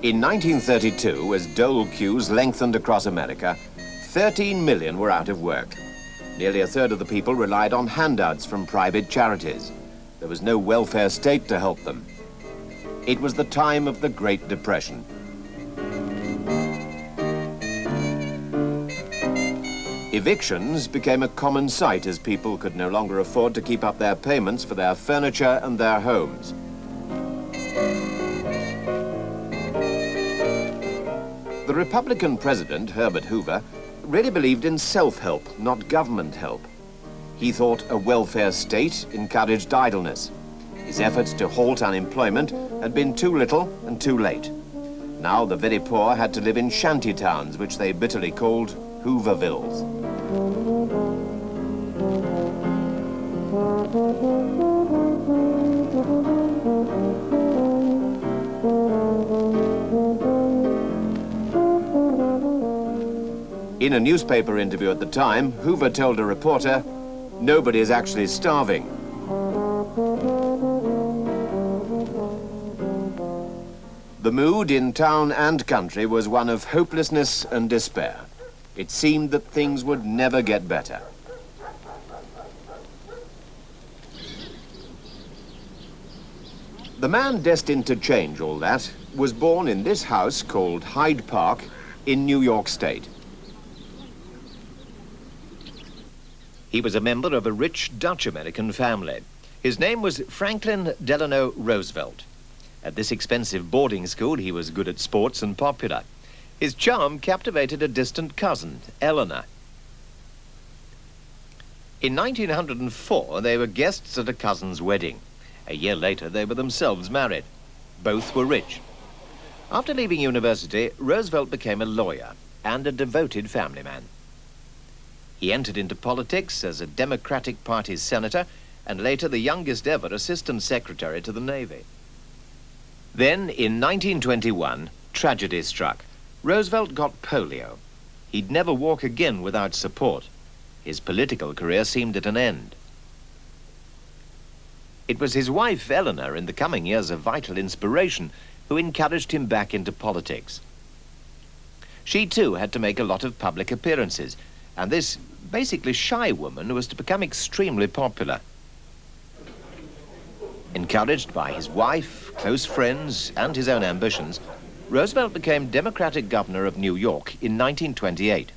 In 1932, as dole queues lengthened across America, 13 million were out of work. Nearly a third of the people relied on handouts from private charities. There was no welfare state to help them. It was the time of the Great Depression. Evictions became a common sight as people could no longer afford to keep up their payments for their furniture and their homes. The Republican president, Herbert Hoover, really believed in self-help, not government help. He thought a welfare state encouraged idleness. His efforts to halt unemployment had been too little and too late. Now the very poor had to live in shanty towns, which they bitterly called Hoovervilles. In a newspaper interview at the time, Hoover told a reporter, "Nobody is actually starving." The mood in town and country was one of hopelessness and despair. It seemed that things would never get better. The man destined to change all that was born in this house called Hyde Park in New York State. He was a member of a rich Dutch-American family. His name was Franklin Delano Roosevelt. At this expensive boarding school, he was good at sports and popular. His charm captivated a distant cousin, Eleanor. In 1904, they were guests at a cousin's wedding. A year later, they were themselves married. Both were rich. After leaving university, Roosevelt became a lawyer and a devoted family man. He entered into politics as a Democratic Party senator and later the youngest ever assistant secretary to the Navy. Then, in 1921, tragedy struck. Roosevelt got polio. He'd never walk again without support. His political career seemed at an end. It was his wife, Eleanor, in the coming years a vital inspiration, who encouraged him back into politics. She, too, had to make a lot of public appearances, and this basically shy woman was to become extremely popular. Encouraged by his wife, close friends, and his own ambitions, Roosevelt became Democratic governor of New York in 1928.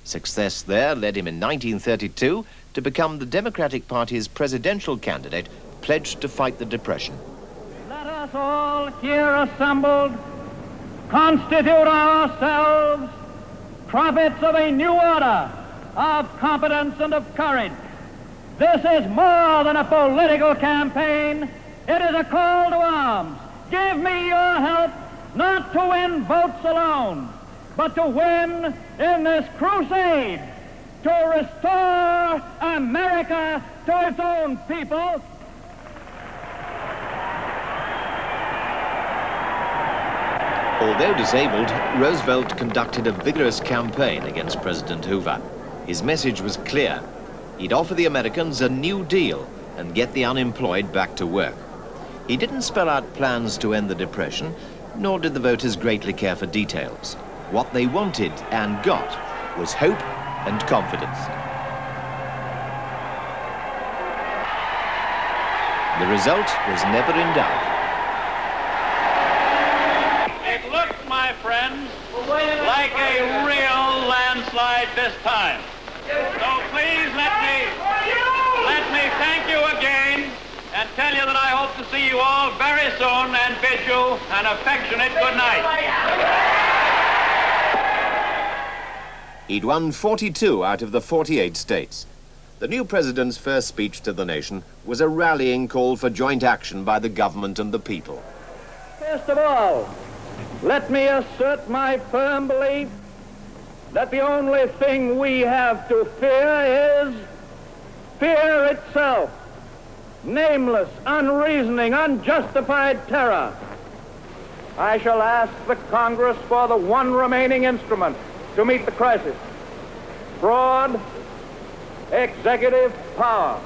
Success there led him in 1932 to become the Democratic Party's presidential candidate, pledged to fight the Depression. Let us all here assembled constitute ourselves prophets of a new order of competence and of courage. This is more than a political campaign. It is a call to arms. Give me your help, not to win votes alone, but to win in this crusade to restore America to its own people. Although disabled, Roosevelt conducted a vigorous campaign against President Hoover. His message was clear. He'd offer the Americans a new deal and get the unemployed back to work. He didn't spell out plans to end the Depression, nor did the voters greatly care for details. What they wanted and got was hope and confidence. The result was never in doubt. It looks, my friends, like a real landslide this time. So please let me thank you again and tell you that I hope to see you all very soon and bid you an affectionate good night. He'd won 42 out of the 48 states. The new president's first speech to the nation was a rallying call for joint action by the government and the people. First of all, let me assert my firm belief that the only thing we have to fear is fear itself. Nameless, unreasoning, unjustified terror. I shall ask the Congress for the one remaining instrument to meet the crisis. Broad executive power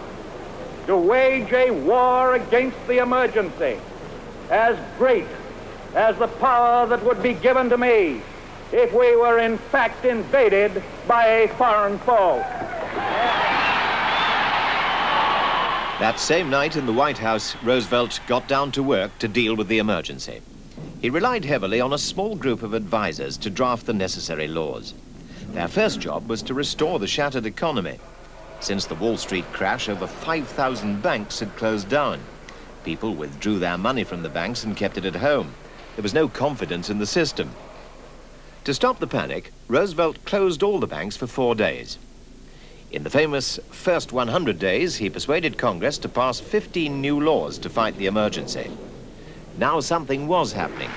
to wage a war against the emergency as great as the power that would be given to me if we were in fact invaded by a foreign foe. That same night in the White House, Roosevelt got down to work to deal with the emergency. He relied heavily on a small group of advisors to draft the necessary laws. Their first job was to restore the shattered economy. Since the Wall Street crash, over 5,000 banks had closed down. People withdrew their money from the banks and kept it at home. There was no confidence in the system. To stop the panic, Roosevelt closed all the banks for 4 days. In the famous first 100 days, he persuaded Congress to pass 15 new laws to fight the emergency. Now something was happening,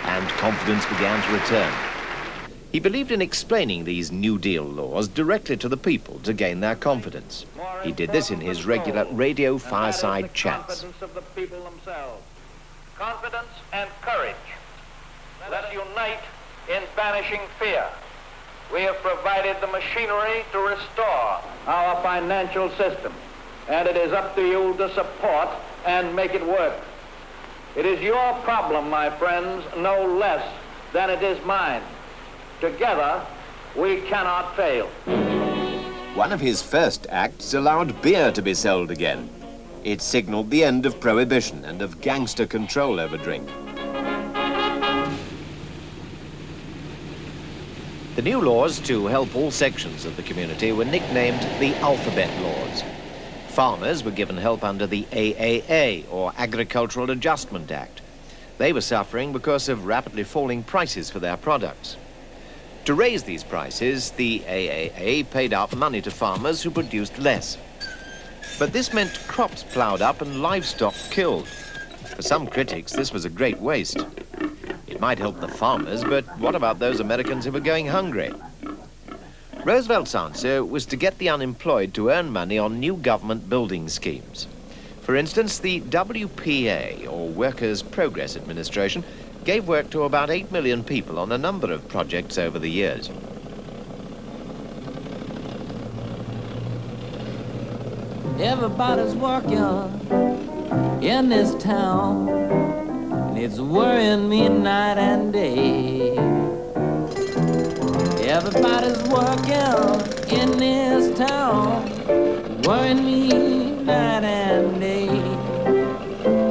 and confidence began to return. He believed in explaining these New Deal laws directly to the people to gain their confidence. He did this in his regular radio fireside chats. Confidence of the people themselves. Confidence and courage. Let us unite in banishing fear. We have provided the machinery to restore our financial system, and it is up to you to support and make it work. It is your problem, my friends, no less than it is mine. Together, we cannot fail. One of his first acts allowed beer to be sold again. It signaled the end of prohibition and of gangster control over drink. The new laws to help all sections of the community were nicknamed the Alphabet Laws. Farmers were given help under the AAA, or Agricultural Adjustment Act. They were suffering because of rapidly falling prices for their products. To raise these prices, the AAA paid out money to farmers who produced less. But this meant crops ploughed up and livestock killed. For some critics, this was a great waste. It might help the farmers, but what about those Americans who were going hungry? Roosevelt's answer was to get the unemployed to earn money on new government building schemes. For instance, the WPA, or Workers' Progress Administration, gave work to about 8 million people on a number of projects over the years. Everybody's working in this town, and it's worrying me night and day. Everybody's working in this town, worrying me night and day.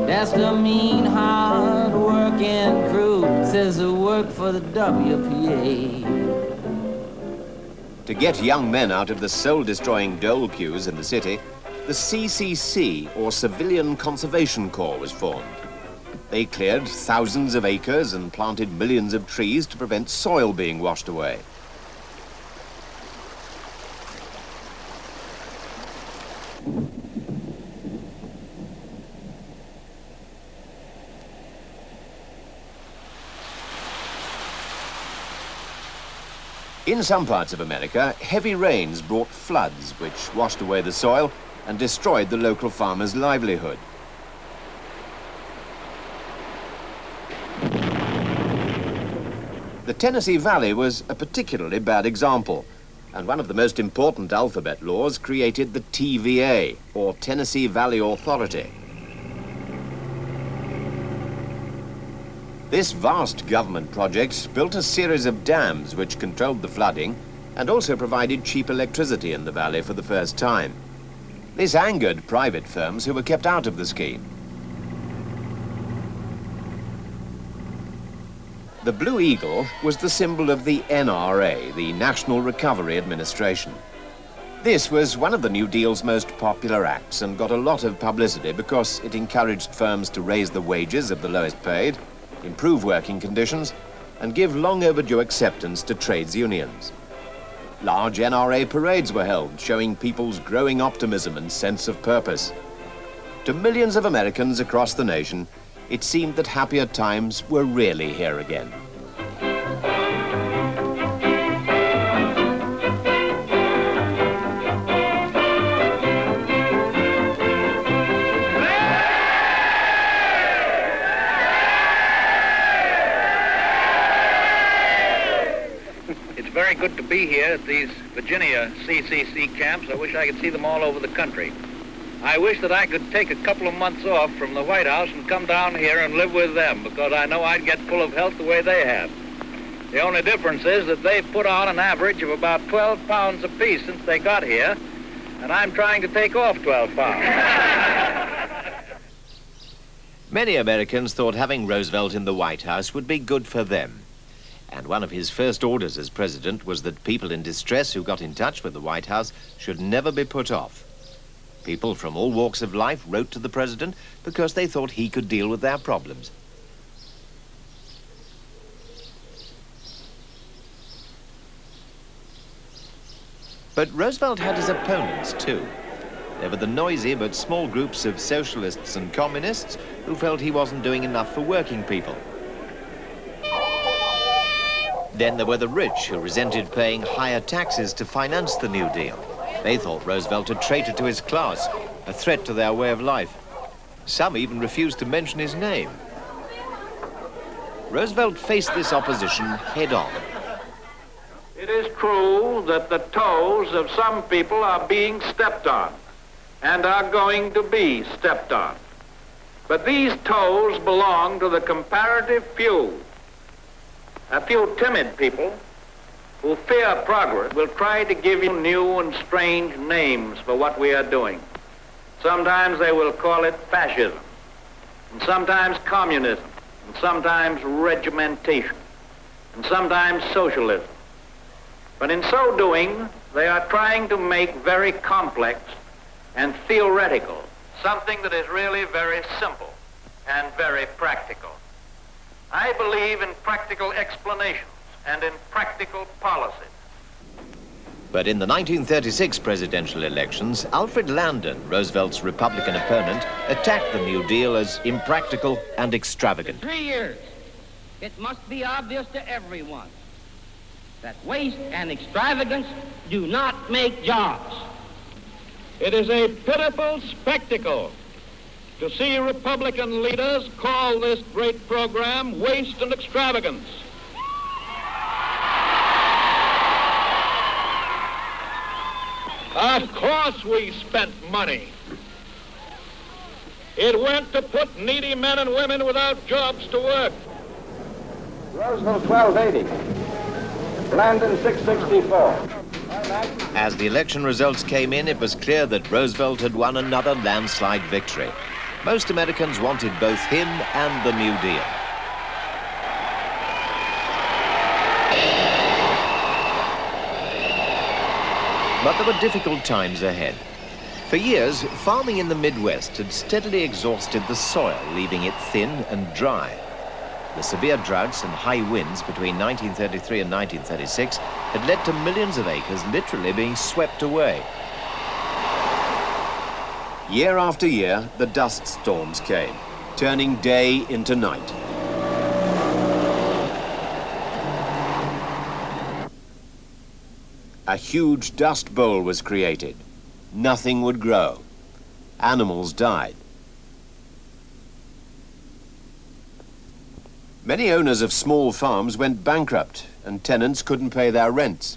That's the mean, hard-working crew says they work for the WPA. To get young men out of the soul-destroying dole queues in the city, the CCC, or Civilian Conservation Corps, was formed. They cleared thousands of acres and planted millions of trees to prevent soil being washed away. In some parts of America, heavy rains brought floods which washed away the soil and destroyed the local farmers' livelihood. The Tennessee Valley was a particularly bad example, and one of the most important alphabet laws created the TVA, or Tennessee Valley Authority. This vast government project built a series of dams which controlled the flooding and also provided cheap electricity in the valley for the first time. This angered private firms who were kept out of the scheme. The Blue Eagle was the symbol of the NRA, the National Recovery Administration. This was one of the New Deal's most popular acts and got a lot of publicity because it encouraged firms to raise the wages of the lowest paid, improve working conditions, and give long overdue acceptance to trades unions. Large NRA parades were held, showing people's growing optimism and sense of purpose. To millions of Americans across the nation, it seemed that happier times were really here again. Very good to be here at these Virginia CCC camps. I wish I could see them all over the country. I wish that I could take a couple of months off from the White House and come down here and live with them, because I know I'd get full of health the way they have. The only difference is that they've put on an average of about 12 pounds apiece since they got here, and I'm trying to take off 12 pounds. Many Americans thought having Roosevelt in the White House would be good for them. And one of his first orders as president was that people in distress who got in touch with the White House should never be put off. People from all walks of life wrote to the president because they thought he could deal with their problems. But Roosevelt had his opponents too. They were the noisy but small groups of socialists and communists who felt he wasn't doing enough for working people. Then there were the rich who resented paying higher taxes to finance the New Deal. They thought Roosevelt a traitor to his class, a threat to their way of life. Some even refused to mention his name. Roosevelt faced this opposition head-on. It is true that the toes of some people are being stepped on and are going to be stepped on. But these toes belong to the comparative few. A few timid people who fear progress will try to give you new and strange names for what we are doing. Sometimes they will call it fascism, and sometimes communism, and sometimes regimentation, and sometimes socialism. But in so doing, they are trying to make very complex and theoretical something that is really very simple and very practical. I believe in practical explanations and in practical policy. But in the 1936 presidential elections, Alfred Landon, Roosevelt's Republican opponent, attacked the New Deal as impractical and extravagant. 3 years, it must be obvious to everyone that waste and extravagance do not make jobs. It is a pitiful spectacle to see Republican leaders call this great program waste and extravagance. Of course we spent money. It went to put needy men and women without jobs to work. Roosevelt 1280. Landon 664. As the election results came in, it was clear that Roosevelt had won another landslide victory. Most Americans wanted both him and the New Deal. But there were difficult times ahead. For years, farming in the Midwest had steadily exhausted the soil, leaving it thin and dry. The severe droughts and high winds between 1933 and 1936 had led to millions of acres literally being swept away. Year after year, the dust storms came, turning day into night. A huge dust bowl was created. Nothing would grow. Animals died. Many owners of small farms went bankrupt, and tenants couldn't pay their rents.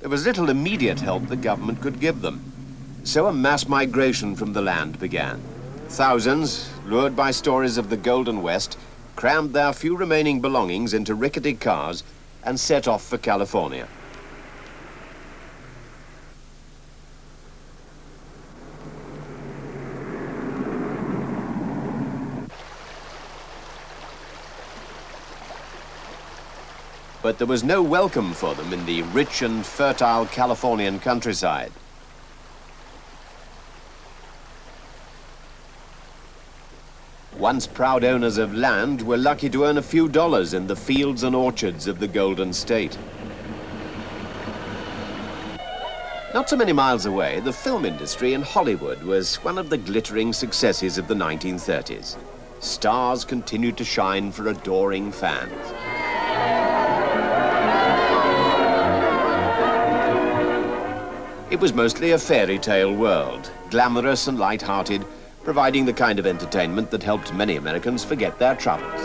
There was little immediate help the government could give them. So a mass migration from the land began. Thousands, lured by stories of the Golden West, crammed their few remaining belongings into rickety cars and set off for California. But there was no welcome for them in the rich and fertile Californian countryside. Once proud owners of land were lucky to earn a few dollars in the fields and orchards of the Golden State. Not so many miles away, the film industry in Hollywood was one of the glittering successes of the 1930s. Stars continued to shine for adoring fans. It was mostly a fairy tale world, glamorous and light-hearted, providing the kind of entertainment that helped many Americans forget their troubles.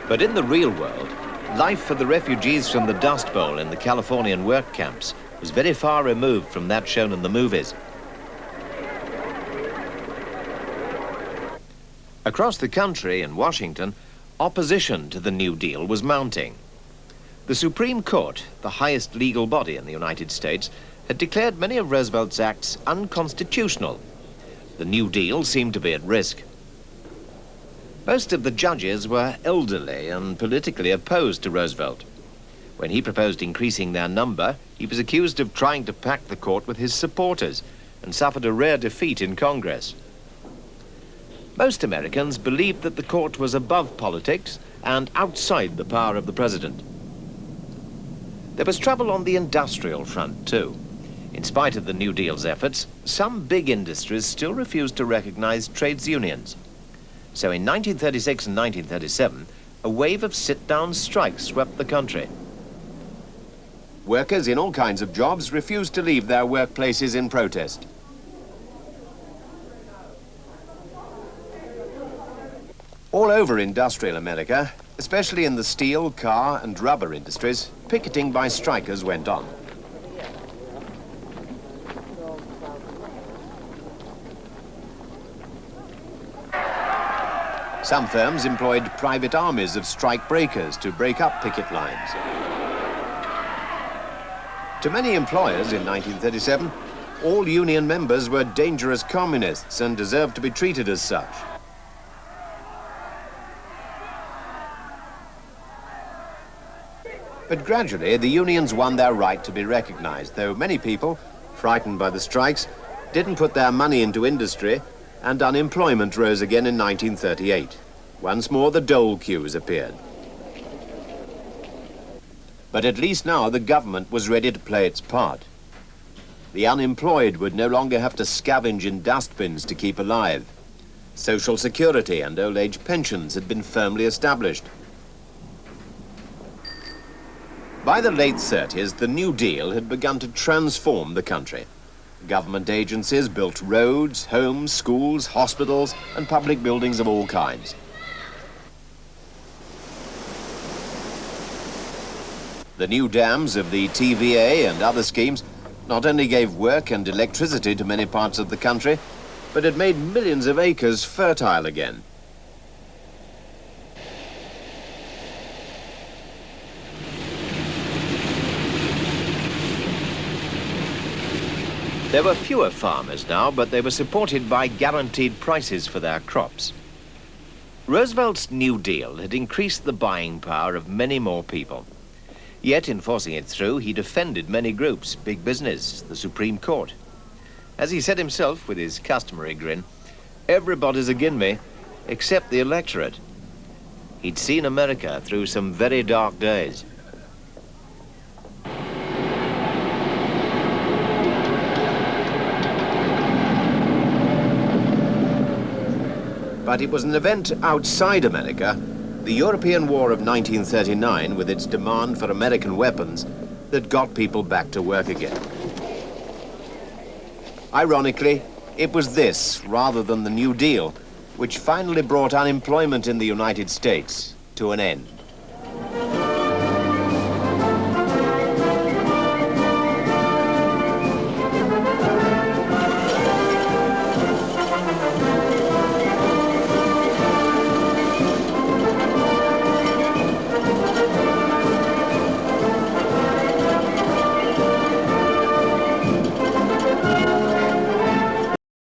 But in the real world, life for the refugees from the Dust Bowl in the Californian work camps was very far removed from that shown in the movies. Across the country in Washington, opposition to the New Deal was mounting. The Supreme Court, the highest legal body in the United States, had declared many of Roosevelt's acts unconstitutional. The New Deal seemed to be at risk. Most of the judges were elderly and politically opposed to Roosevelt. When he proposed increasing their number, he was accused of trying to pack the court with his supporters and suffered a rare defeat in Congress. Most Americans believed that the court was above politics and outside the power of the president. There was trouble on the industrial front, too. In spite of the New Deal's efforts, some big industries still refused to recognize trades unions. So in 1936 and 1937, a wave of sit-down strikes swept the country. Workers in all kinds of jobs refused to leave their workplaces in protest. All over industrial America, especially in the steel, car and rubber industries, picketing by strikers went on. Some firms employed private armies of strike breakers to break up picket lines. To many employers in 1937, all union members were dangerous communists and deserved to be treated as such. But gradually, the unions won their right to be recognized, though many people, frightened by the strikes, didn't put their money into industry, and unemployment rose again in 1938. Once more, the dole queues appeared. But at least now, the government was ready to play its part. The unemployed would no longer have to scavenge in dustbins to keep alive. Social security and old age pensions had been firmly established. By the late 30s, the New Deal had begun to transform the country. Government agencies built roads, homes, schools, hospitals, and public buildings of all kinds. The new dams of the TVA and other schemes not only gave work and electricity to many parts of the country, but it made millions of acres fertile again. There were fewer farmers now, but they were supported by guaranteed prices for their crops. Roosevelt's New Deal had increased the buying power of many more people. Yet, in forcing it through, he defended many groups, big business, the Supreme Court. As he said himself, with his customary grin, everybody's agin me, except the electorate. He'd seen America through some very dark days. But it was an event outside America, the European War of 1939, with its demand for American weapons, that got people back to work again. Ironically, it was this, rather than the New Deal, which finally brought unemployment in the United States to an end.